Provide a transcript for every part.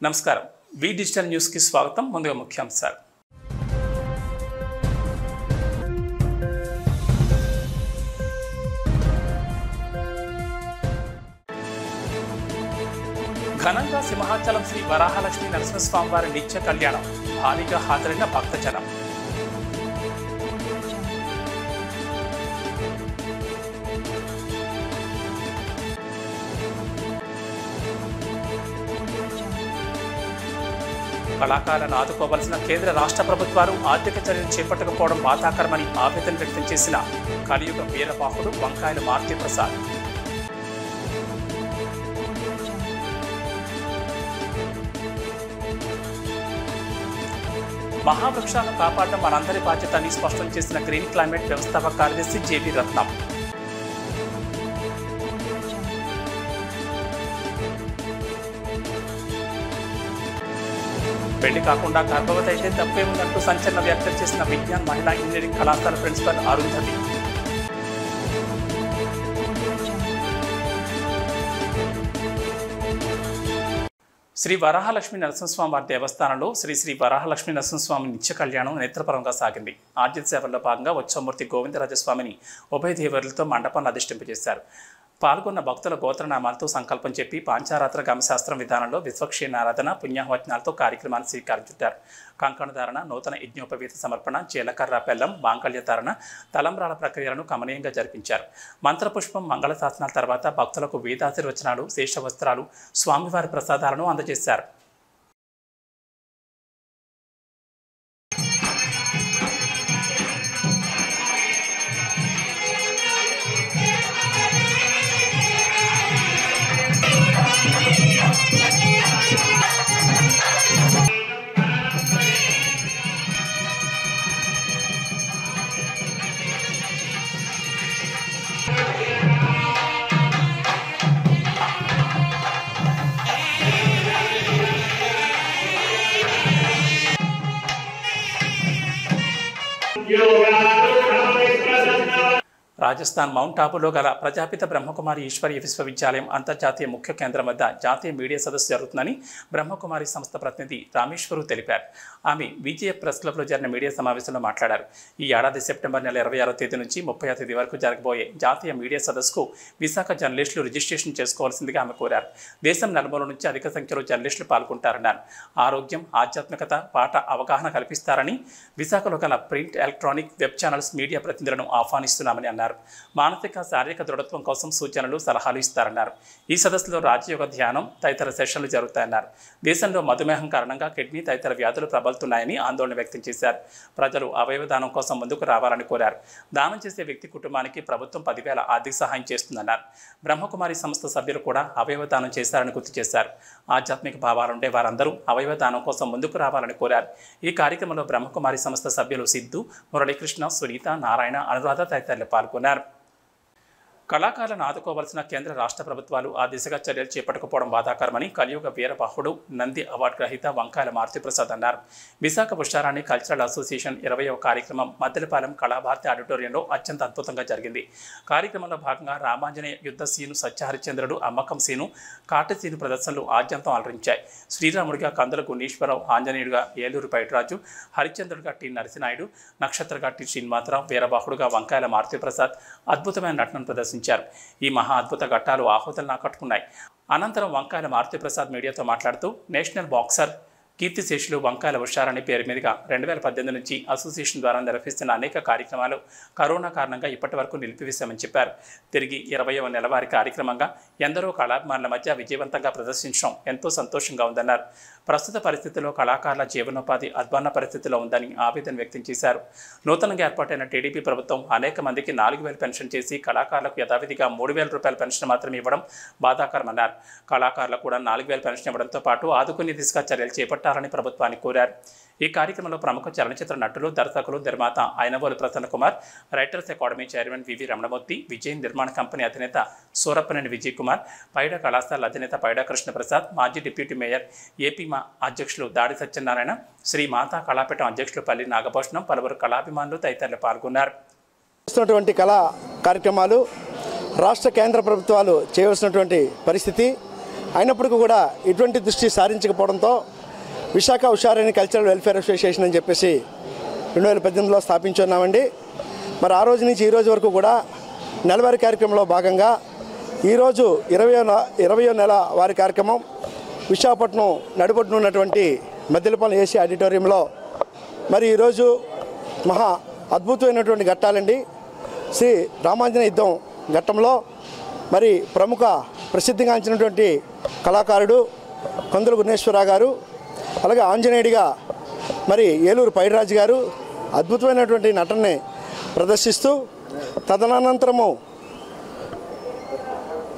నమస్కారం వి digital news కి స్వాగతం. ముందుగా ముఖ్యాంశాలు. ఘనంగా సింహాచలం శ్రీ వరాహలక్ష్మి నరసింహస్వామివారి నిత్య కళ్యాణం. భారీగా హాజరైన భక్తజనం. కళాకారులను ఆదుకోవాల్సిన కేంద్ర రాష్ట్ర ప్రభుత్వాలు ఆర్థిక చర్యలు చేపట్టకపోవడం బాధాకరమని ఆవేదన వ్యక్తం చేసిన కలియుగ వీరబాహుడు వంకాయల మారుతి ప్రసాద్. మహావృక్షాలను కాపాడడం మనందరి బాధ్యత అని స్పష్టం చేసిన గ్రీన్ క్లైమేట్ వ్యవస్థాపక కార్యదర్శి జేవి రత్నం. పెళ్లి కాకుండా గర్భవతి అయితే తప్పేముందంటూ సంచలన వ్యాఖ్యలు చేసిన విజ్ఞాన్ మహిళా ఇంజనీరింగ్ కళాశాల ప్రిన్సిపల్ అరుంధతి. శ్రీ వరాహలక్ష్మి నరసింహస్వామి వారి దేవస్థానంలో శ్రీ వరాహలక్ష్మి నరసింహస్వామి నిత్య కళ్యాణం నేత్రపరంగా సాగింది. ఆర్జిత సేవల్లో భాగంగా ఉత్సవమూర్తి గోవిందరాజస్వామిని ఉభయ దేవరులతో మండపాన్ని అధిష్టింపజేశారు. పాల్గొన్న భక్తుల గోత్రనామాలతో సంకల్పం చెప్పి పాంచారాత్ర గమశాస్త్రం విధానంలో విశ్వక్షేణారాధన పుణ్యవచనాలతో కార్యక్రమాన్ని శ్రీకారం చుట్టారు. కంకణధారణ, నూతన యజ్ఞోపవీత సమర్పణ, జీలకర్ర బెల్లం, బాంకల్యధారణ, తలంబ్రాల ప్రక్రియలను కమనీయంగా జరిపించారు. మంత్రపుష్పం, మంగళశాసనాల తర్వాత భక్తులకు వేదాశీర్వచనాలు, శేషవస్త్రాలు, స్వామివారి ప్రసాదాలను అందజేశారు. రాజస్థాన్ మౌంట్ ఆబులో గల ప్రజాపిత బ్రహ్మకుమారి ఈశ్వరీయ విశ్వవిద్యాలయం అంతర్జాతీయ ముఖ్య కేంద్రం వద్ద జాతీయ మీడియా సదస్సు జరుగుతుందని బ్రహ్మకుమారి సంస్థ ప్రతినిధి రామేశ్వరు తెలిపారు. ఆమె విజయ ప్రెస్ క్లబ్లో జరిగిన మీడియా సమావేశంలో మాట్లాడారు. ఈ ఏడాది సెప్టెంబర్ నెల 26వ తేదీ నుంచి 30వ తేదీ వరకు జరగబోయే జాతీయ మీడియా సదస్సుకు విశాఖ జర్నలిస్టులు రిజిస్ట్రేషన్ చేసుకోవాల్సిందిగా ఆమె కోరారు. దేశం నలుమూల నుంచి అధిక సంఖ్యలో జర్నలిస్టులు పాల్గొంటారన్నారు. ఆరోగ్యం, ఆధ్యాత్మికత, పాట అవగాహన కల్పిస్తారని విశాఖలో గల print, electronic, web channels media ప్రతినిధులను ఆహ్వానిస్తున్నామని అన్నారు. మానసిక, శారీరక దృఢత్వం కోసం సూచనలు, సలహాలు ఇస్తారన్నారు. ఈ సదస్సులో రాజయోగ ధ్యానం తదితర సెషన్లు జరుగుతాయన్నారు. దేశంలో మధుమేహం కారణంగా కిడ్నీ తదితర వ్యాధులు ప్రబలుతున్నాయని ఆందోళన వ్యక్తం చేశారు. ప్రజలు అవయవ దానం కోసం ముందుకు రావాలని కోరారు. దానం చేసే వ్యక్తి కుటుంబానికి ప్రభుత్వం 10,000 ఆర్థిక సహాయం చేస్తుందన్నారు. బ్రహ్మకుమారి సంస్థ సభ్యులు కూడా అవయవ దానం చేశారని గుర్తు చేశారు. ఆధ్యాత్మిక భావాలుండే వారందరూ అవయవ దానం కోసం ముందుకు రావాలని కోరారు. ఈ కార్యక్రమంలో బ్రహ్మకుమారి సంస్థ సభ్యులు సిద్ధు, మురళీకృష్ణ, సునీత, నారాయణ, అనురాధ తదితరులు పాల్గొన్నారు. కళాకారులను ఆదుకోవాల్సిన కేంద్ర రాష్ట్ర ప్రభుత్వాలు ఆ దిశగా చర్యలు చేపట్టకపోవడం బాధాకరమని కలియుగ వీరబాహుడు నంది అవార్డు గ్రహీత వంకాయల మారుతి ప్రసాద్ అన్నారు. విశాఖ ఉషారాణి కల్చరల్ అసోసియేషన్ 20వ కార్యక్రమం మద్దెలపాలెం కళాభారతి ఆడిటోరియంలో అత్యంత అద్భుతంగా జరిగింది. కార్యక్రమంలో భాగంగా రామాంజనేయ యుద్ధ సీను, సత్యహరిచంద్రుడు, అమ్మకం సీను, కాటి సీను ప్రదర్శనలు ఆద్యంతం అలరించాయి. శ్రీరాముడిగా కందుల గుణీశ్వరరావు, ఆంజనేయుడిగా ఏలూరు పైటరాజు, హరిచంద్రుడిగా టి నరసింహాయుడు, నక్షత్రగా టి శ్రీనివాసరావు, వీరబాహుడుగా వంకాయల మారుతి ప్రసాద్ అద్భుతమైన నటనను ప్రదర్శించారు. ఈ మహా అద్భుత ఘట్టాలు ఆహుతులను ఆకట్టుకున్నాయి. అనంతరం వంకాయల మారుతి ప్రసాద్ మీడియాతో మాట్లాడుతూ నేషనల్ బాక్సర్ కీర్తిశేషులు వంకాయల ఉషారాణి పేరు మీదుగా 2018 నుంచి అసోసియేషన్ ద్వారా నిర్వహిస్తున్న అనేక కార్యక్రమాలు కరోనా కారణంగా ఇప్పటి వరకు నిలిపివేశామని చెప్పారు. తిరిగి 20వ నెలవారీ కార్యక్రమంగా ఎందరో కళాభిమానుల మధ్య విజయవంతంగా ప్రదర్శించడం ఎంతో సంతోషంగా ఉందన్నారు. ప్రస్తుత పరిస్థితుల్లో కళాకారుల జీవనోపాధి అధ్వాన్న పరిస్థితిలో ఉందని ఆవేదన వ్యక్తం చేశారు. నూతనంగా ఏర్పాటైన టీడీపీ ప్రభుత్వం అనేక మందికి 4,000 పెన్షన్ చేసి కళాకారులకు యథావిధిగా 3,000 రూపాయల పెన్షన్ మాత్రమే ఇవ్వడం బాధాకరమన్నారు. కళాకారులకు కూడా 4,000 పెన్షన్ ఇవ్వడంతో పాటు ఆదుకునే దిశగా చర్యలు చేపట్టాలని ప్రభుత్వాన్ని కోరారు. ఈ కార్యక్రమంలో ప్రముఖ చలనచిత్ర నటులు, దర్శకులు, నిర్మాత Ayinavolu Prasanna Kumar, writers academy chairman VV Ramanamurthy, Vijay నిర్మాణ కంపెనీ అధినేత సూరప్పనేని విజయ్ కుమార్, పైడా కళాశాల అధినేత పైడా కృష్ణప్రసాద్, మాజీ డిప్యూటీ మేయర్ ఏపీ అధ్యక్షులు దాడి సత్యనారాయణ, శ్రీ మాతా కళాపీఠం అధ్యక్షులు పల్లి నాగభూషణం, పలువురు కళాభిమానులు తదితరులు పాల్గొన్నారు. కళా కార్యక్రమాలు రాష్ట్ర కేంద్ర ప్రభుత్వాలు చేయవలసినటువంటి పరిస్థితి. అయినప్పటికీ కూడా ఇటువంటి దృష్టి సారించకపోవడంతో Visakha Usharani cultural welfare association అని చెప్పేసి 2018లో స్థాపించున్నామండి. మరి ఆ రోజు నుంచి ఈ రోజు వరకు కూడా నెలవారీ కార్యక్రమంలో భాగంగా ఈరోజు 20వ నెల వారి కార్యక్రమం విశాఖపట్నం నడిబొడ్డున ఉన్నటువంటి మద్దిలపాలెం ఏసీ ఆడిటోరియంలో మరి ఈరోజు మహా అద్భుతమైనటువంటి ఘట్టాలండి. శ్రీ రామాంజనేయ యుద్ధం ఘట్టంలో మరి ప్రముఖ ప్రసిద్ధిగాంచినటువంటి కళాకారుడు కందుల గుణేశ్వరరావు గారు, అలాగే ఆంజనేయుడిగా మరి ఏలూరు పైడిరాజు గారు అద్భుతమైనటువంటి నటనని ప్రదర్శిస్తూ తదనంతరము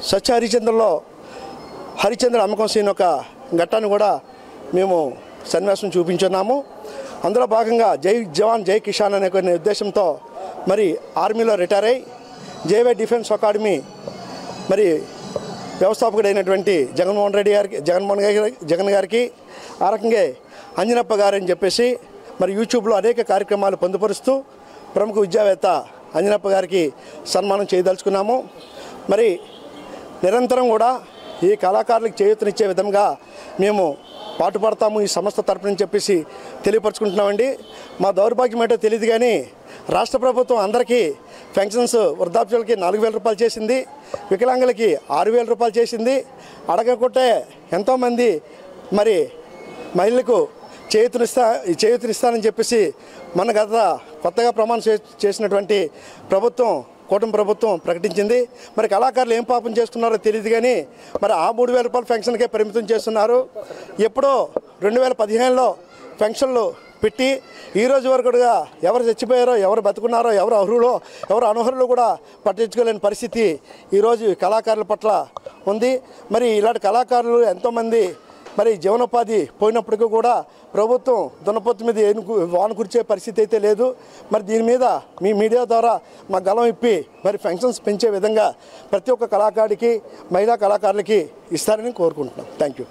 సత్య హరిచంద్రలో హరిచంద్ర అమ్మకం సీన్ ఒక ఘట్టాన్ని కూడా మేము సన్యాసం చూపించున్నాము. అందులో భాగంగా జై జవాన్ జై కిసాన్ అనే కొన్ని ఉద్దేశంతో మరి ఆర్మీలో రిటైర్ అయ్యి జేవై డిఫెన్స్ అకాడమీ మరి వ్యవస్థాపకుడైనటువంటి జగన్ గారికి ఆ రకంగా అంజనప్ప గారు అని చెప్పేసి మరి యూట్యూబ్లో అనేక కార్యక్రమాలు పొందుపరుస్తూ ప్రముఖ విద్యావేత్త అంజనప్ప గారికి సన్మానం చేయదలుచుకున్నాము. మరి నిరంతరం కూడా ఈ కళాకారులకు చేయూతనిచ్చే విధంగా మేము పాటుపడతాము ఈ సంస్థ తరపున చెప్పేసి తెలియపరచుకుంటున్నామండి. మా దౌర్భాగ్యం ఏంటో తెలియదు కానీ రాష్ట్ర ప్రభుత్వం అందరికీ పెన్షన్స్ వృద్ధాప్యులకి 4,000 రూపాయలు చేసింది, వికలాంగులకి 6,000 రూపాయలు చేసింది. అడగకుంటే ఎంతోమంది మరి మహిళలకు చేయూతనిస్తానని చెప్పేసి మన కొత్తగా ప్రమాణం చేసినటువంటి ప్రభుత్వం కూటమి ప్రభుత్వం ప్రకటించింది. మరి కళాకారులు ఏం పాపం చేస్తున్నారో తెలియదు కానీ మరి ఆ 3,000 రూపాయల పెన్షన్కే పరిమితం చేస్తున్నారు. ఎప్పుడో 2015లో పెన్షన్లు పెట్టి ఈ రోజు వరకు కూడా ఎవరు చచ్చిపోయారో, ఎవరు బతుకున్నారో, ఎవరు అర్హులో, ఎవరు అనర్హులు కూడా పట్టించుకోలేని పరిస్థితి ఈరోజు కళాకారుల పట్ల ఉంది. మరి ఇలాంటి కళాకారులు ఎంతోమంది మరి జీవనోపాధి పోయినప్పటికీ కూడా ప్రభుత్వం దున్నపోతు మీద వాన కురిచే పరిస్థితి అయితే లేదు. మరి దీని మీద మీ మీడియా ద్వారా మా గలం ఇప్పి మరి పెన్షన్స్ పెంచే విధంగా ప్రతి ఒక్క కళాకారుడికి, మహిళా కళాకారులకి ఇస్తారని కోరుకుంటున్నాం. Thank you.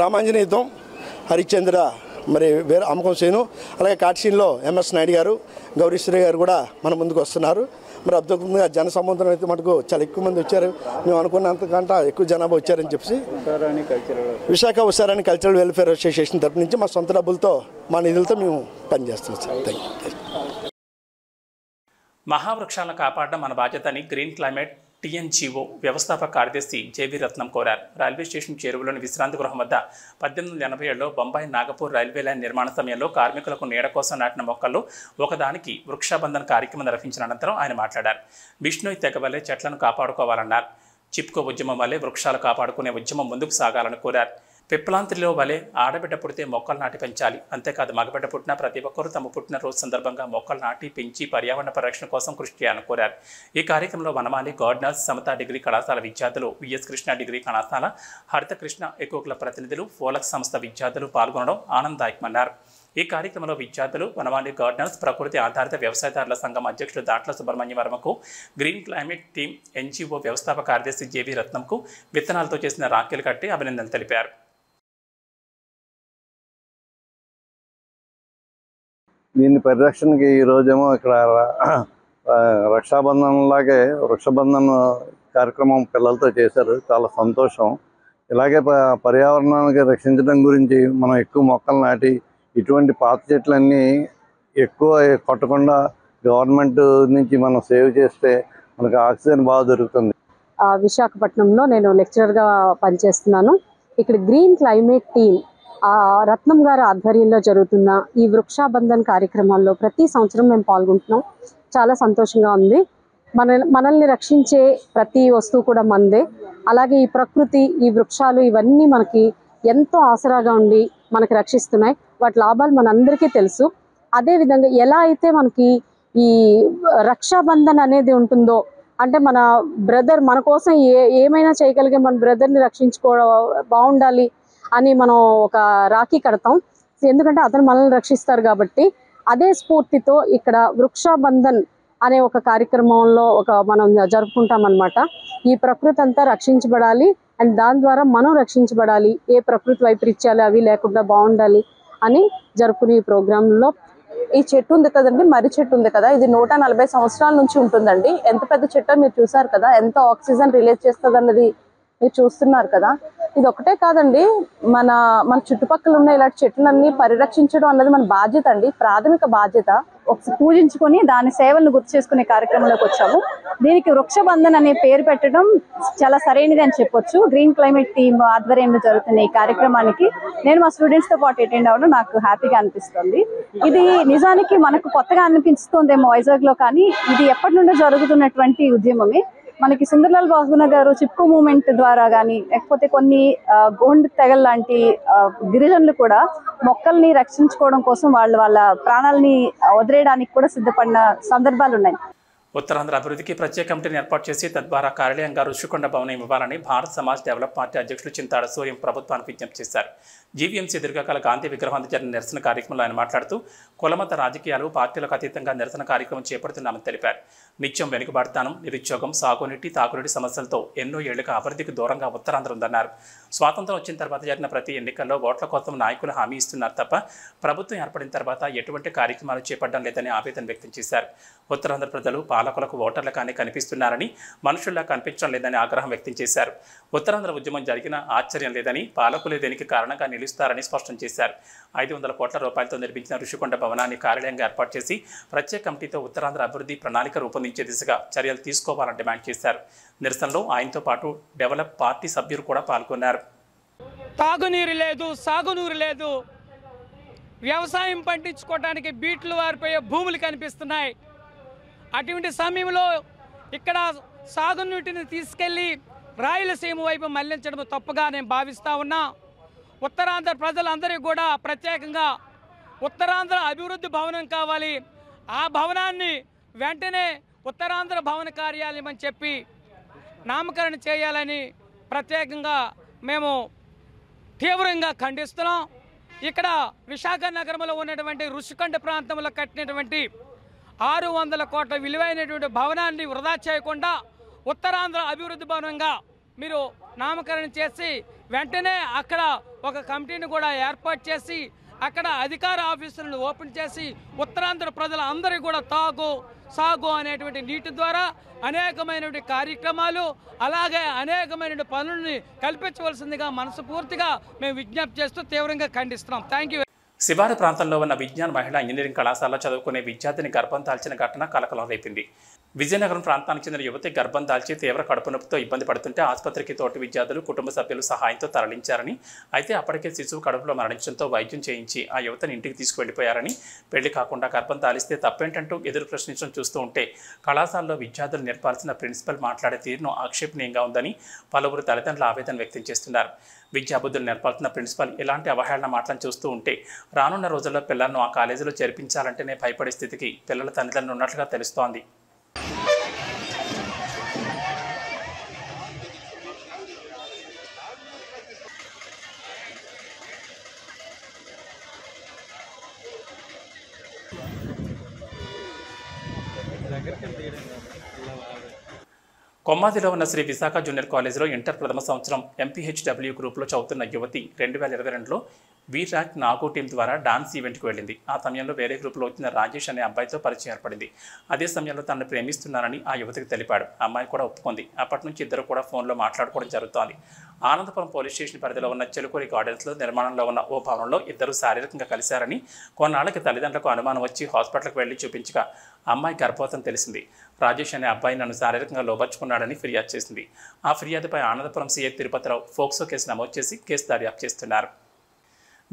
రామాంజనేయ యుద్ధం హరిశ్చంద్ర మరి వేరే అమ్మకం సేను, అలాగే కాట్సీన్లో ఎంఎస్ నాయుడు గారు, గౌరీశ్వరి గారు కూడా మన ముందుకు వస్తున్నారు. మరి అద్భుతంగా జన సంబంధం అయితే మటుకు చాలా ఎక్కువ మంది వచ్చారు. మేము అనుకున్నంతకంటే ఎక్కువ జనాభా వచ్చారని చెప్పి Visakha Usharani cultural welfare association తరపు నుంచి మా సొంత డబ్బులతో మా నిధులతో మేము పనిచేస్తున్నాం సార్. Thank you. మహావృక్షాలను కాపాడడం మన బాధ్యత అని గ్రీన్ క్లైమేట్ టీఎన్జీఓ వ్యవస్థాపక కార్యదర్శి జేవీ రత్నం కోరారు. రైల్వే స్టేషన్ చేరువలోని విశ్రాంతి గృహం వద్ద 1887లో బొంబాయి నాగపూర్ రైల్వే లైన్ నిర్మాణ సమయంలో కార్మికులకు నీడ కోసం నాటిన మొక్కల్లో ఒకదానికి వృక్షాబంధన్ కార్యక్రమం నిర్వహించిన అనంతరం ఆయన మాట్లాడారు. బిష్ణోయ్ తెగ వల్లే చెట్లను కాపాడుకోవాలన్నారు. చిప్కో ఉద్యమం వల్లే వృక్షాలు కాపాడుకునే ఉద్యమం ముందుకు సాగాలని కోరారు. పిప్లాంత్రిలో వలె ఆడబిడ్డ పుడితే మొక్కలు నాటి పెంచాలి, అంతేకాదు మగబిడ్డ పుట్టిన ప్రతి ఒక్కరూ తమ పుట్టినరోజు సందర్భంగా మొక్కలు నాటి పెంచి పర్యావరణ పరిరక్షణ కోసం కృషి చేయాలని కోరారు. ఈ కార్యక్రమంలో వనమాలి గార్డనర్స్, సమతా డిగ్రీ కళాశాల విద్యార్థులు, విఎస్ కృష్ణ డిగ్రీ కళాశాల, హరిత కృష్ణ ఎకోకుల ప్రతినిధులు, ఫోలక్స్ సంస్థ విద్యార్థులు పాల్గొనడం ఆనందదాయకమన్నారు. ఈ కార్యక్రమంలో విద్యార్థులు, వనమాలి గార్డనర్స్, ప్రకృతి ఆధారిత వ్యవసాయదారుల సంఘం అధ్యక్షుడు దాట్ల సుబ్రహ్మణ్య వర్మకు, గ్రీన్ క్లైమేట్ టీమ్ ఎన్జీఓ వ్యవస్థాపక కార్యదర్శి జేవీ రత్నంకు విత్తనాలతో చేసిన రాఖీలు కట్టి అభినందనలు తెలిపారు. దీని పరిరక్షణకి ఈరోజేమో ఇక్కడ రక్షాబంధన్ లాగే వృక్షబంధన్ కార్యక్రమం పిల్లలతో చేశారు. చాలా సంతోషం. ఇలాగే పర్యావరణానికి రక్షించడం గురించి మనం ఎక్కువ మొక్కలు నాటి ఇటువంటి పాత చెట్లన్నీ ఎక్కువ కొట్టకుండా గవర్నమెంట్ నుంచి మనం సేవ్ చేస్తే మనకు ఆక్సిజన్ బాగా దొరుకుతుంది. విశాఖపట్నంలో నేను లెక్చరర్గా పనిచేస్తున్నాను. ఇక్కడ గ్రీన్ క్లైమేట్ టీమ్ రత్నం గారి ఆధ్వర్యంలో జరుగుతున్న ఈ వృక్షాబంధన్ కార్యక్రమాల్లో ప్రతి సంవత్సరం మేము పాల్గొంటున్నాం. చాలా సంతోషంగా ఉంది. మనల్ని రక్షించే ప్రతి వస్తువు కూడా మనదే. అలాగే ఈ ప్రకృతి, ఈ వృక్షాలు ఇవన్నీ మనకి ఎంతో ఆసరాగా ఉండి మనకి రక్షిస్తున్నాయి. వాటి లాభాలు మనందరికీ తెలుసు. అదేవిధంగా ఎలా అయితే మనకి ఈ రక్షాబంధన్ అనేది ఉంటుందో, అంటే మన బ్రదర్ మన కోసం ఏమైనా చేయగలిగే మన బ్రదర్ని రక్షించుకోవడం బాగుండాలి అని మనం ఒక రాఖీ కడతాం. ఎందుకంటే అతను మనల్ని రక్షిస్తారు కాబట్టి. అదే స్ఫూర్తితో ఇక్కడ వృక్షాబంధన్ అనే ఒక కార్యక్రమంలో మనం జరుపుకుంటాం అన్నమాట. ఈ ప్రకృతి అంతా రక్షించబడాలి అండ్ దాని ద్వారా మనం రక్షించబడాలి, ఏ ప్రకృతి వైపరీత్యాలు అవి లేకుండా బాగుండాలి అని జరుపుకునే ఈ ప్రోగ్రాంలో ఈ చెట్టు ఉంది కదండి, మర్రి చెట్టు ఉంది కదా, ఇది 140 సంవత్సరాల నుంచి ఉంటుందండి. ఎంత పెద్ద చెట్టు మీరు చూసారు కదా, ఎంత ఆక్సిజన్ రిలీజ్ చేస్తుంది అన్నది మీరు చూస్తున్నారు కదా. ఇది ఒకటే కాదండి, మన చుట్టుపక్కల ఉన్న ఇలాంటి చెట్లన్నీ పరిరక్షించడం అన్నది మన బాధ్యత అండి, ప్రాథమిక బాధ్యత. ఒకసారి పూజించుకొని దాని సేవలను గుర్తు చేసుకునే కార్యక్రమంలోకి వచ్చాము. దీనికి వృక్షబంధన్ అనే పేరు పెట్టడం చాలా సరైనది అని చెప్పొచ్చు. గ్రీన్ క్లైమేట్ టీమ్ ఆధ్వర్యంలో జరుగుతున్న ఈ కార్యక్రమానికి నేను మా స్టూడెంట్స్ తో పాటు అటెండ్ అవ్వడం నాకు హ్యాపీగా అనిపిస్తుంది. ఇది నిజానికి మనకు కొత్తగా అనిపిస్తుందేమో వైజాగ్ లో, కానీ ఇది ఎప్పటి నుండో జరుగుతున్నటువంటి ఉద్యమమే. మనకి సుందర్లాల్ బాగున గారు చిప్కో మూవ్మెంట్ ద్వారా కానీ, లేకపోతే కొన్ని గోండ్ తెగల్ లాంటి గిరిజనులు కూడా మొక్కల్ని రక్షించుకోవడం కోసం వాళ్ళ ప్రాణాలని వదిలేయడానికి కూడా సిద్ధపడిన సందర్భాలు ఉన్నాయి. ఉత్తరాంధ్ర అభివృద్ధికి ప్రత్యేక కమిటీని ఏర్పాటు చేసి తద్వారా కార్యాలయంగా రుషికొండ భవనం ఇవ్వాలని భారత సమాజ్ డెవలప్ పార్టీ అధ్యక్షులు చింతాడ సూర్యం ప్రభుత్వానికి విజ్ఞప్తి చేశారు. జీవీఎంసీ దీర్ఘకాల గాంధీ విగ్రహం వద్ద జరిగిన నిరసన కార్యక్రమంలో ఆయన మాట్లాడుతూ కులమత రాజకీయాలు పార్టీలకు అతీతంగా నిరసన కార్యక్రమం చేపడుతున్నామని తెలిపారు. నిత్యం వెనుకబాటుతానం, నిరుద్యోగం, సాగునీటి, తాగునీటి సమస్యలతో ఎన్నో ఏళ్లుగా అభివృద్ధికి దూరంగా ఉత్తరాంధ్ర ఉందన్నారు. స్వాతంత్రం వచ్చిన తర్వాత జరిగిన ప్రతి ఎన్నికల్లో ఓట్ల కోసం నాయకులు హామీ ఇస్తున్నారు తప్ప ప్రభుత్వం ఏర్పడిన తర్వాత ఎటువంటి కార్యక్రమాలు చేపట్టడం లేదని ఆవేదన వ్యక్తం చేశారు. ఉత్తరాంధ్ర ప్రజలు పాలకులకు ఓటర్లుగానే కనిపిస్తున్నారని, మనుషుల్లా కనిపించడం లేదని ఆగ్రహం వ్యక్తం చేశారు. ఉత్తరాంధ్ర ఉద్యమం జరిగిన ఆశ్చర్యం లేదని, పాలకులే దీనికి కారణంగా నిలుస్తారని స్పష్టం చేశారు. 500 కోట్ల రూపాయలతో నిర్మించిన రుషికొండ భవనాన్ని కార్యాలయంగా ఏర్పాటు చేసి ప్రత్యేక కమిటీతో ఉత్తరాంధ్ర అభివృద్ధి ప్రణాళిక రూపొందించే దిశగా చర్యలు తీసుకోవాలని డిమాండ్ చేశారు. నిరసనలో ఆయనతో పాటు డెవలప్ పార్టీ సభ్యులు కూడా పాల్గొన్నారు. తాగునీరు లేదు, సాగునీరు లేదు, వ్యవసాయం పండించుకోవడానికి బీట్లు వారిపోయే భూములు కనిపిస్తున్నాయి. అటువంటి సమయంలో ఇక్కడ సాగునీటిని తీసుకెళ్లి రాయలసీమ వైపు మళ్లించడం తప్పుగా నేను భావిస్తూ ఉన్నా. ఉత్తరాంధ్ర ప్రజలందరికీ కూడా ప్రత్యేకంగా ఉత్తరాంధ్ర అభివృద్ధి భవనం కావాలి. ఆ భవనాన్ని వెంటనే ఉత్తరాంధ్ర భవన కార్యాలయం అని చెప్పి నామకరణం చేయాలని ప్రత్యేకంగా మేము తీవ్రంగా ఖండిస్తున్నాం. ఇక్కడ విశాఖ నగరంలో ఉన్నటువంటి రుషికొండ ప్రాంతంలో కట్టినటువంటి 600 కోట్ల విలువైనటువంటి భవనాన్ని వృధా చేయకుండా ఉత్తరాంధ్ర అభివృద్ధి భవనంగా మీరు నామకరణం చేసి వెంటనే అక్కడ ఒక కమిటీని కూడా ఏర్పాటు చేసి అక్కడ అధికార ఆఫీసులను ఓపెన్ చేసి ఉత్తరాంధ్ర ప్రజలందరికీ కూడా తాగు, సాగు అనేటువంటి నీటి ద్వారా అనేకమైనటువంటి కార్యక్రమాలు అలాగే అనేకమైనటువంటి పనులని కల్పించవలసిందిగా మనస్ఫూర్తిగా మేము విజ్ఞప్తి చేస్తూ తీవ్రంగా ఖండిస్తున్నాం. Thank you. శివారు ప్రాంతంలో ఉన్న విజ్ఞాన్ మహిళా ఇంజనీరింగ్ కళాశాలలో చదువుకునే విద్యార్థిని గర్భం దాల్చిన ఘటన కలకలం రేపింది. విజయనగరం ప్రాంతానికి చెందిన యువతి గర్భం దాల్చి తీవ్ర కడుపు నొప్పితో ఇబ్బంది పడుతుంటే ఆసుపత్రికి తోటి విద్యార్థులు కుటుంబ సభ్యులు సహాయంతో తరలించారని, అయితే అప్పటికే శిశువు కడుపులో మరణించడంతో వైద్యం చేయించి ఆ యువతిని ఇంటికి తీసుకువెళ్లిపోయారని, పెళ్లి కాకుండా గర్భం దాలిస్తే తప్పేంటంటూ ఎదురు ప్రశ్నించడం చూస్తూ ఉంటే కళాశాలలో విద్యార్థులు నేర్పాల్సిన ప్రిన్సిపల్ మాట్లాడే తీరును ఆక్షేపణీయంగా ఉందని పలువురు తల్లిదండ్రులు ఆవేదన వ్యక్తం చేస్తున్నారు. విద్యాబుద్ధులు నేర్పాల్సిన ప్రిన్సిపల్ ఇలాంటి అవహేళన మాటలను చూస్తూ ఉంటే రానున్న రోజుల్లో పిల్లలను ఆ కాలేజీలో చేర్పించాలంటేనే భయపడే స్థితికి పిల్లల తల్లిదండ్రులు ఉన్నట్లుగా తెలుస్తోంది. కొమ్మాదిలో ఉన్న శ్రీ విశాఖ జూనియర్ కాలేజీలో ఇంటర్ ప్రథమ సంవత్సరం MPHW గ్రూప్లో చదువుతున్న యువతి 2022లో వీరాక్ నాగు టీం ద్వారా డాన్స్ ఈవెంట్కి వెళ్ళింది. ఆ సమయంలో వేరే గ్రూప్లో వచ్చిన రాజేష్ అనే అబ్బాయితో పరిచయం ఏర్పడింది. అదే సమయంలో తనను ప్రేమిస్తున్నానని ఆ యువతికి తెలిపాడు. అమ్మాయి కూడా ఒప్పుకుంది. అప్పటి నుంచి ఇద్దరు కూడా ఫోన్లో మాట్లాడుకోవడం జరుగుతోంది. ఆనందపురం పోలీస్ స్టేషన్ పరిధిలో ఉన్న చెలుకూరి గార్డెన్స్లో నిర్మాణంలో ఉన్న ఓ భవనంలో ఇద్దరు శారీరకంగా కలిశారని, కొన్నాళ్ళకి తల్లిదండ్రులకు అనుమానం వచ్చి హాస్పిటల్కి వెళ్లి చూపించగా అమ్మాయి గర్భవతం తెలిసింది. రాజేష్ అనే అబ్బాయి నన్ను శారీరకంగా లోబర్చుకున్నాడని ఫిర్యాదు చేసింది. ఆ ఫిర్యాదుపై Anandapuram CI Tirupatirao POCSO case నమోదు చేసి కేసు దర్యాప్తు చేస్తున్నారు.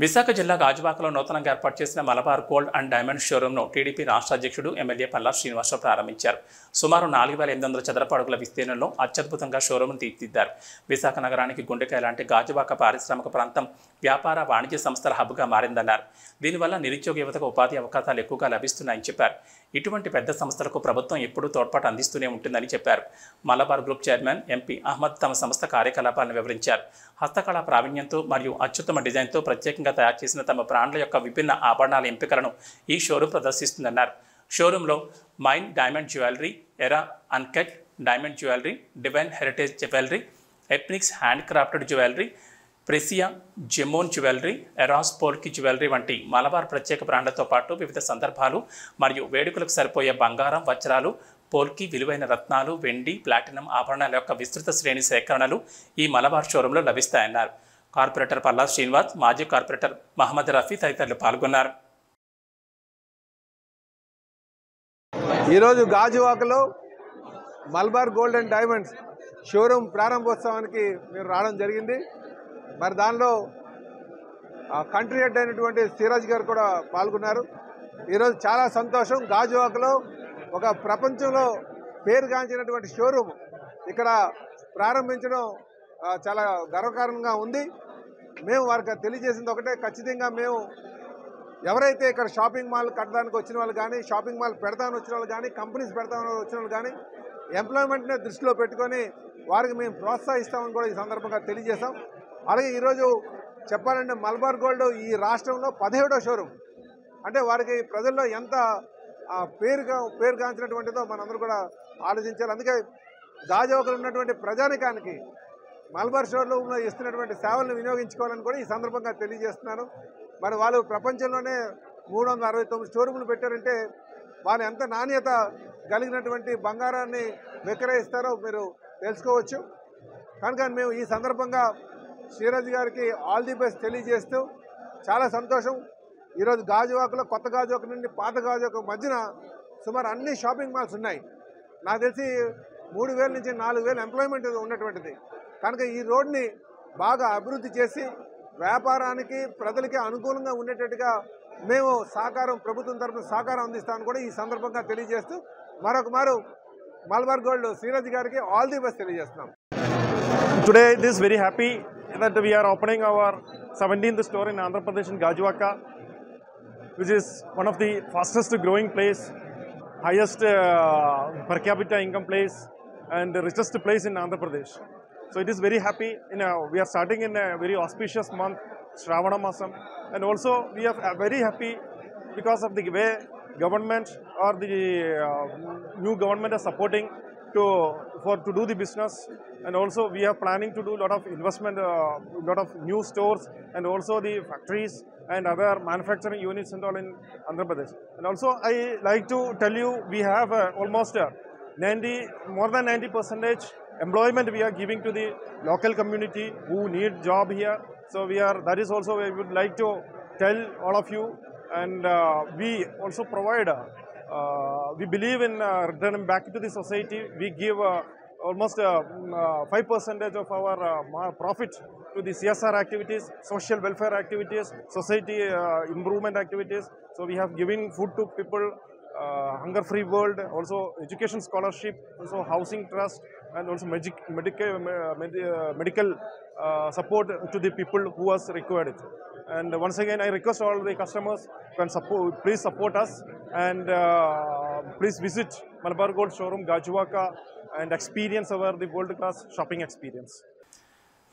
విశాఖ జిల్లా గాజువాకలో నూతనంగా ఏర్పాటు చేసిన మలబార్ గోల్డ్ అండ్ డైమండ్ షోరూంను టీడీపీ రాష్ట్ర అధ్యక్షుడు ఎమ్మెల్యే పల్లా శ్రీనివాసరావు ప్రారంభించారు. సుమారు 4800 చదరపు అడుగుల విస్తీర్ణంలో అత్యద్భుతంగా షోరూంను తీర్చిదిద్దారు. విశాఖ నగరానికి గుండెకాయ లాంటి గాజువాక పారిశ్రామిక ప్రాంతం వ్యాపార వాణిజ్య సంస్థల హబ్గా మారిందన్నారు. దీనివల్ల నిరుద్యోగ యువతకు ఉపాధి అవకాశాలు ఎక్కువగా లభిస్తున్నాయని చెప్పారు. ఇటువంటి పెద్ద సంస్థలకు ప్రభుత్వం ఎప్పుడూ తోడ్పాటు అందిస్తూనే ఉంటుందని చెప్పారు. Malabar group chairman MP Ahmed తమ సంస్థ కార్యకలాపాలను వివరించారు. హస్తకళా ప్రావీణ్యంతో మరియు అత్యుత్తమ డిజైన్తో ప్రత్యేకంగా తయారు చేసిన తమ బ్రాండ్ల యొక్క విభిన్న ఆభరణాల ఎంపికలను ఈ షోరూం ప్రదర్శిస్తుందన్నారు. షోరూంలో Mine diamond jewellery, Era uncut diamond jewellery, Divine heritage jewellery, Ethnix handcrafted jewellery, Precia, Gemoni jewellery, Era's polki jewellery వంటి మలబార్ ప్రత్యేక బ్రాండ్లతో పాటు వివిధ సందర్భాలు మరియు వేడుకలకు సరిపోయే బంగారం, వజ్రాలు, పోల్కి, విలువైన రత్నాలు, వెండి, ప్లాటినం ఆభరణాల యొక్క విస్తృత శ్రేణి సేకరణలు ఈ మలబార్ షోరూంలో లభిస్తాయన్నారు. కార్పొరేటర్ పల్లా శ్రీనివాస్, మాజీ కార్పొరేటర్ మహమ్మద్ రఫీ తదితరులు పాల్గొన్నారు. ఈరోజు గాజువాకలో Malabar gold and diamonds showroom ప్రారంభోత్సవానికి మీరు రావడం జరిగింది. మరి దానిలో కంట్రీ హెడ్ అయినటువంటి సిరాజ్ గారు కూడా పాల్గొన్నారు. ఈరోజు చాలా సంతోషం. గాజువాకలో ఒక ప్రపంచంలో పేరుగాంచినటువంటి షోరూమ్ ఇక్కడ ప్రారంభించడం చాలా గర్వకారణంగా ఉంది. మేము వారికి తెలియజేసింది ఒకటే, ఖచ్చితంగా మేము ఎవరైతే ఇక్కడ షాపింగ్ మాల్ కట్టడానికి వచ్చిన వాళ్ళు కానీ, షాపింగ్ మాల్ పెడతామని వచ్చిన వాళ్ళు కానీ, కంపెనీస్ పెడతామని వచ్చిన వాళ్ళు కానీ ఎంప్లాయ్మెంట్ని దృష్టిలో పెట్టుకొని వారికి మేము ప్రోత్సహిస్తామని కూడా ఈ సందర్భంగా తెలియజేశాం. అలాగే ఈరోజు చెప్పాలంటే మలబార్ గోల్డ్ ఈ రాష్ట్రంలో 17వ షోరూమ్. అంటే వారికి ప్రజల్లో ఎంత పేరుగాంచినటువంటిదో మనందరూ కూడా ఆలోచించాలి. అందుకే గాజువాకలో ఉన్నటువంటి ప్రజానికానికి మలబార్ షోరూంలో ఇస్తున్నటువంటి సేవలను వినియోగించుకోవాలని కూడా ఈ సందర్భంగా తెలియజేస్తున్నాను. మరి వాళ్ళు ప్రపంచంలోనే 369 షోరూములు పెట్టారంటే వాళ్ళు ఎంత నాణ్యత కలిగినటువంటి బంగారాన్ని విక్రయిస్తారో మీరు తెలుసుకోవచ్చు. కనుక మేము ఈ సందర్భంగా శ్రీరాజ్ గారికి ఆల్ ది బెస్ట్ తెలియజేస్తూ చాలా సంతోషం. ఈరోజు గాజువాకలో కొత్త గాజువాక నుండి పాత గాజువాక మధ్యన సుమారు అన్ని షాపింగ్ మాల్స్ ఉన్నాయి. నాకు తెలిసి 3,000 నుంచి 4,000 ఎంప్లాయ్మెంట్ ఉన్నటువంటిది. కనుక ఈ రోడ్ని బాగా అభివృద్ధి చేసి వ్యాపారానికి ప్రజలకి అనుకూలంగా ఉండేటట్టుగా మేము ప్రభుత్వం తరఫున సహకారం అందిస్తామని కూడా ఈ సందర్భంగా తెలియజేస్తూ మరొక మారు మలబార్ గోల్డ్ శ్రీరాజ్ గారికి ఆల్ ది బెస్ట్ తెలియజేస్తున్నాం. Today it is very happy that we are opening our 17th store in Andhra Pradesh in Gajuwaka, which is one of the fastest growing place, highest per capita income place and the richest place in Andhra Pradesh. So it is very happy. We are starting in a very auspicious month, Shravana Masam, and also we are very happy because of the way government or the new government is supporting to do the business, and also we are planning to do a lot of investment, lot of new stores and also the factories and other manufacturing units and all in Andhra Pradesh. And also I like to tell you we have almost more than 90% employment we are giving to the local community who need job here. So that is also we would like to tell all of you, and we also provide we believe in returning back to the society. We give almost 5% of our profit to the CSR activities, social welfare activities, society improvement activities. So we have given food to people, hunger free world, also education scholarship, also housing trust, and also medical support to the people who has required it. And once again I request all the customers please support us, and please visit Malabar Gold Showroom Gajuwaka and experience the world class shopping experience.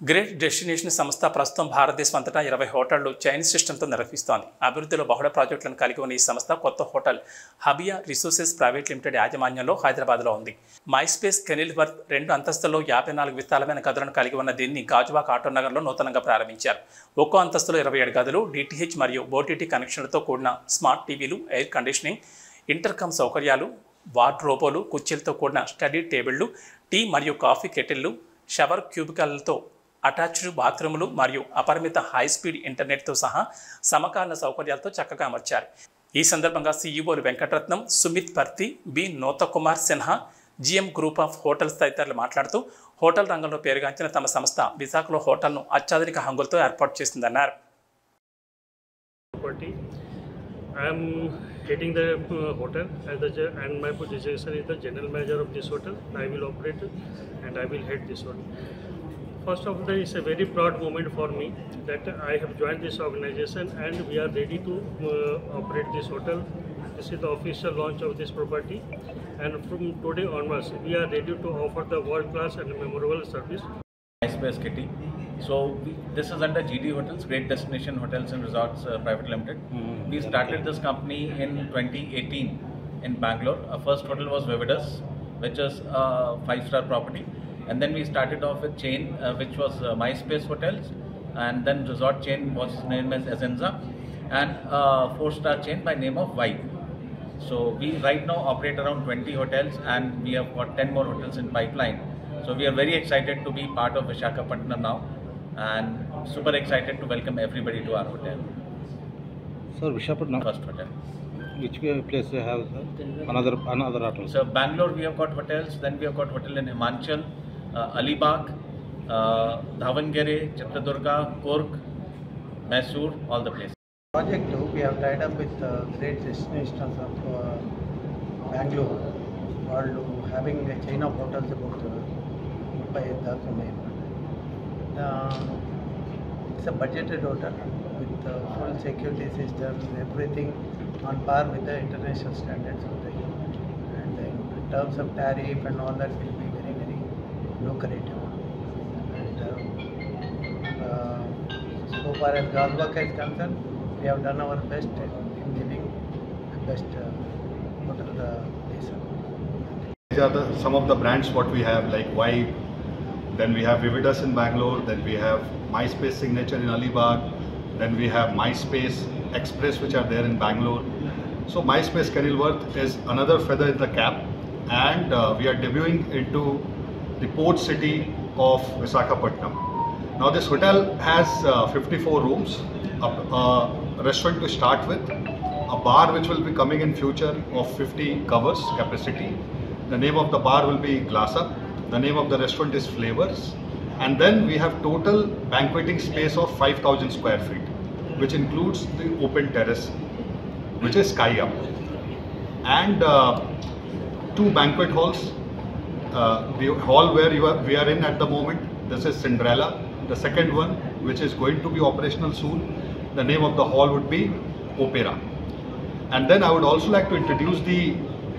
Great destination సంస్థ ప్రస్తుతం భారతదేశం అంతటా 20 హోటళ్లు Chinese సిస్టంతో నిర్వహిస్తోంది. అభివృద్ధిలో బహుళ ప్రాజెక్టులను కలిగి ఉన్న ఈ సంస్థ కొత్త హోటల్ హబియా రిసోర్సెస్ ప్రైవేట్ లిమిటెడ్ యాజమాన్యంలో హైదరాబాద్లో ఉంది. మైస్పేస్ కెనిల్వర్త్ 2 అంతస్తుల్లో 54 విశాలమైన గదులను కలిగి ఉన్న దీన్ని గాజువాక ఆటో నగర్లో నూతనంగా ప్రారంభించారు. ఒక్కో అంతస్తులో 27 గదులు, డిటిహెచ్ మరియు ఓటీటీ కనెక్షన్లతో కూడిన స్మార్ట్ టీవీలు, ఎయిర్ కండిషనింగ్, ఇంటర్కమ్ సౌకర్యాలు, వార్డ్రోబోలు, కుర్చీలతో కూడిన స్టడీ టేబుళ్లు, టీ మరియు కాఫీ కెటిళ్లు, షవర్ క్యూబికల్తో అటాచ్డ్ బాత్రూములు మరియు అపరిమిత హై స్పీడ్ ఇంటర్నెట్తో సహా సమకాలీన సౌకర్యాలతో చక్కగా అమర్చారు. ఈ సందర్భంగా సీఈఓలు Venkataratnam, Sumit Parthi, B Nothakumar Sinha, GM group of hotels తదితరులు మాట్లాడుతూ హోటల్ రంగంలో పేరుగాంచిన తమ సంస్థ విశాఖలో హోటల్ను అత్యాధునిక హంగులతో ఏర్పాటు చేస్తుందన్నారు. I am heading the hotel and my position is the general manager of this hotel. I will operate and I will head this hotel. First of all, it's a very proud moment for me that I have joined this organization and we are ready to operate this hotel. This is the official launch of this property, and from today onwards we are ready to offer the world class and memorable service. MySpace Kitty. So this is under GD Hotels, Great Destination Hotels and Resorts Private Limited. We started this company in 2018 in Bangalore. Our first hotel was Vividus, which is a 5-star property. And then we started off with chain, which was MySpace Hotels and then resort chain was named as Essenza, and a 4-star chain by name of Vibe. So we right now operate around 20 hotels, and we have got 10 more hotels in pipeline. So we are very excited to be part of Visakhapatnam now, and super excited to welcome everybody to our hotel. Sir, Visakhapatnam First hotel. Which place you have another hotel? So Bangalore we have got hotels, then we have got hotel in Himachal, Alibag, Davangere, Chitradurga, Kurg, Mysore, all the places. Project 2, we have tied up with great destinations of Bangalore. వాళ్ళు having a chain of hotels about 35 దాకా ఉన్నాయి. It's a budgeted hotel with full security systems, everything on par with the international standards. And in terms of tariff and all that will be very, very lucrative. And so far as Gajwaka is concerned, we have done our best in giving the best hotel place. These are some of the brands what we have, like Vibe, then we have Vividus in Bangalore, then we have MySpace Signature in Alibag, then we have MySpace Express which are there in Bangalore. So MySpace Kenilworth is another feather in the cap, and we are debuting into the port city of Visakhapatnam. Now this hotel has 54 rooms, a restaurant to start with, a bar which will be coming in future of 50 covers capacity. The name of the bar will be Glass Up. The name of the restaurant is Flavors. And then we have total banqueting space of 5,000 square feet, which includes the open terrace, which is Sky Up. And 2 banquet halls. The hall where we are in at the moment, this is Cinderella. The second one, which is going to be operational soon, the name of the hall would be Opera. And then I would also like to introduce the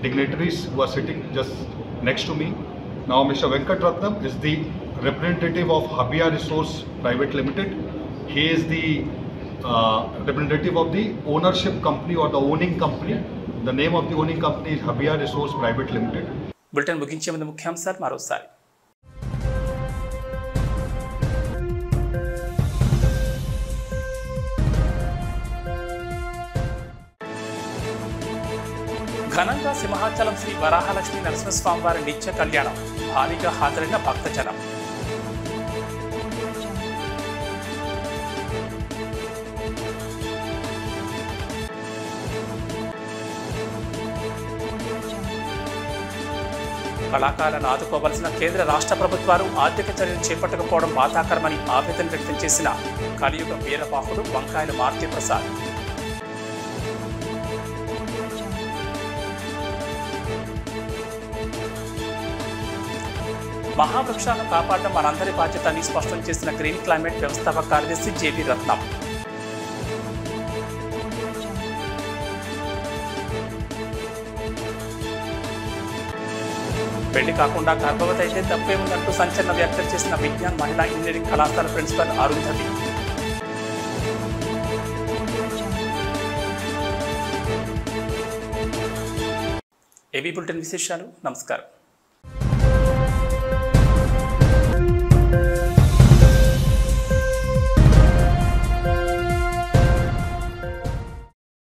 dignitaries who are sitting just next to me. Now Mr. Venkat Ratnam is the representative of Habia Resource Private Limited. He is the representative of the ownership company or the owning company. The name of the owning company is Habia Resource Private Limited. Bulletin ముగించే ముందు ముఖ్యాంశాలు మరోసారి. ఘనంగా సింహాచలం శ్రీ వరాహలక్ష్మి నరసింహస్వామి వారి నిత్య కళ్యాణం, భారీగా హాజరైన భక్తజనం. కళాకారులను ఆదుకోవాల్సిన కేంద్ర రాష్ట్ర ప్రభుత్వాలు ఆర్థిక చర్యలు చేపట్టకపోవడం బాధాకరమని ఆవేదన వ్యక్తం చేసిన కలియుగ వీరబాహుడు వంకాయల మారుతి ప్రసాద్. మహావృక్షాలను కాపాడడం మనందరి బాధ్యత అని స్పష్టం చేసిన గ్రీన్ క్లైమేట్ వ్యవస్థాపక కార్యదర్శి జేవి రత్నం. పెళ్లి కాకుండా గర్భవతి అయితే తప్పేముందంటూ సంచలన వ్యాఖ్యలు చేసిన విజ్ఞాన్ మహిళా ఇంజనీరింగ్ కళాశాల ప్రిన్సిపల్ అరుంధతి. ఏబీ బులెటిన్ విశేషాలు. నమస్కారం.